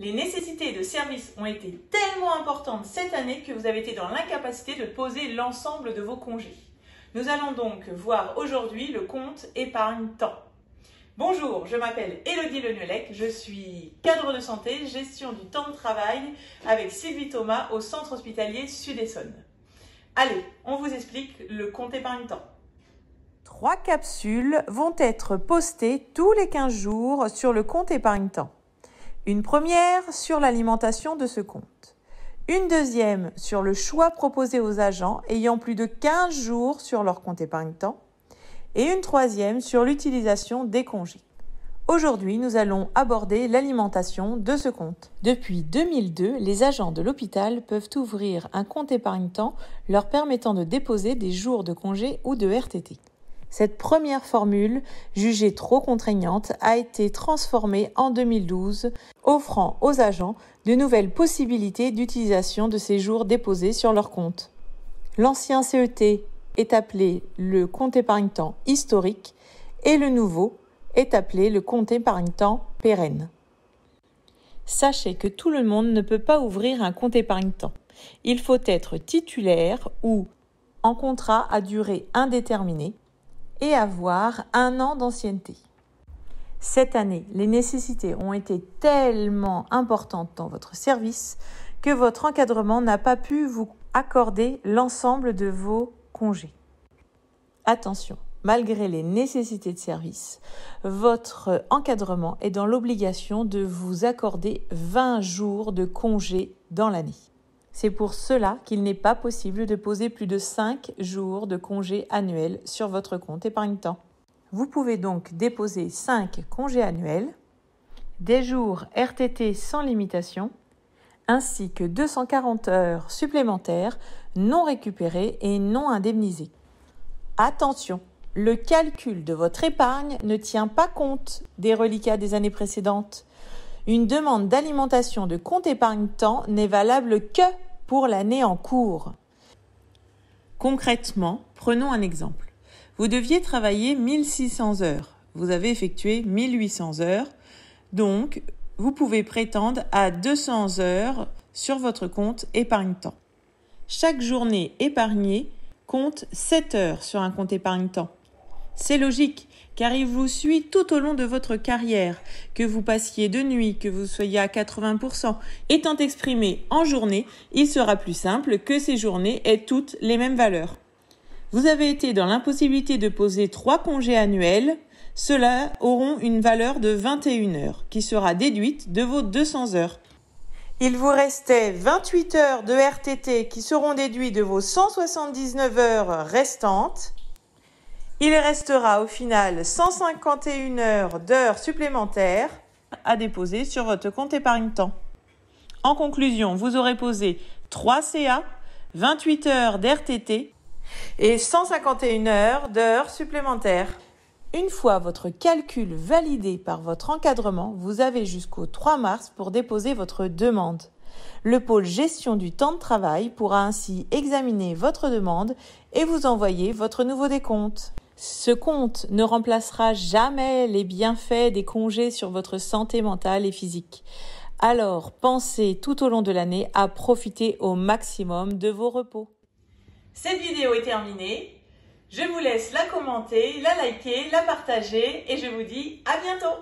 Les nécessités de service ont été tellement importantes cette année que vous avez été dans l'incapacité de poser l'ensemble de vos congés. Nous allons donc voir aujourd'hui le compte épargne-temps. Bonjour, je m'appelle Élodie Lenelec, je suis cadre de santé, gestion du temps de travail avec Sylvie Thomas au centre hospitalier Sud-Essonne. Allez, on vous explique le compte épargne-temps. 3 capsules vont être postées tous les 15 jours sur le compte épargne-temps. Une première sur l'alimentation de ce compte. Une deuxième sur le choix proposé aux agents ayant plus de 15 jours sur leur compte épargne-temps. Et une troisième sur l'utilisation des congés. Aujourd'hui, nous allons aborder l'alimentation de ce compte. Depuis 2002, les agents de l'hôpital peuvent ouvrir un compte épargne-temps leur permettant de déposer des jours de congé ou de RTT. Cette première formule, jugée trop contraignante, a été transformée en 2012, offrant aux agents de nouvelles possibilités d'utilisation de ces jours déposés sur leur compte. L'ancien CET est appelé le compte épargne-temps historique et le nouveau est appelé le compte épargne-temps pérenne. Sachez que tout le monde ne peut pas ouvrir un compte épargne-temps. Il faut être titulaire ou en contrat à durée indéterminée et avoir 1 an d'ancienneté. Cette année, les nécessités ont été tellement importantes dans votre service que votre encadrement n'a pas pu vous accorder l'ensemble de vos congés. Attention, malgré les nécessités de service, votre encadrement est dans l'obligation de vous accorder 20 jours de congés dans l'année. C'est pour cela qu'il n'est pas possible de poser plus de 5 jours de congés annuels sur votre compte épargne-temps. Vous pouvez donc déposer 5 congés annuels, des jours RTT sans limitation, ainsi que 240 heures supplémentaires non récupérées et non indemnisées. Attention, le calcul de votre épargne ne tient pas compte des reliquats des années précédentes. Une demande d'alimentation de compte épargne-temps n'est valable que pour l'année en cours. Concrètement, prenons un exemple. Vous deviez travailler 1600 heures. Vous avez effectué 1800 heures. Donc, vous pouvez prétendre à 200 heures sur votre compte épargne-temps. Chaque journée épargnée compte 7 heures sur un compte épargne-temps. C'est logique, car il vous suit tout au long de votre carrière, que vous passiez de nuit, que vous soyez à 80%. Étant exprimé en journée, il sera plus simple que ces journées aient toutes les mêmes valeurs. Vous avez été dans l'impossibilité de poser 3 congés annuels, ceux-là auront une valeur de 21 heures, qui sera déduite de vos 200 heures. Il vous restait 28 heures de RTT qui seront déduits de vos 179 heures restantes. Il restera au final 151 heures d'heures supplémentaires à déposer sur votre compte épargne-temps. En conclusion, vous aurez posé 3 CA, 28 heures d'RTT et 151 heures d'heures supplémentaires. Une fois votre calcul validé par votre encadrement, vous avez jusqu'au 3 mars pour déposer votre demande. Le pôle gestion du temps de travail pourra ainsi examiner votre demande et vous envoyer votre nouveau décompte. Ce compte ne remplacera jamais les bienfaits des congés sur votre santé mentale et physique. Alors, pensez tout au long de l'année à profiter au maximum de vos repos. Cette vidéo est terminée. Je vous laisse la commenter, la liker, la partager et je vous dis à bientôt.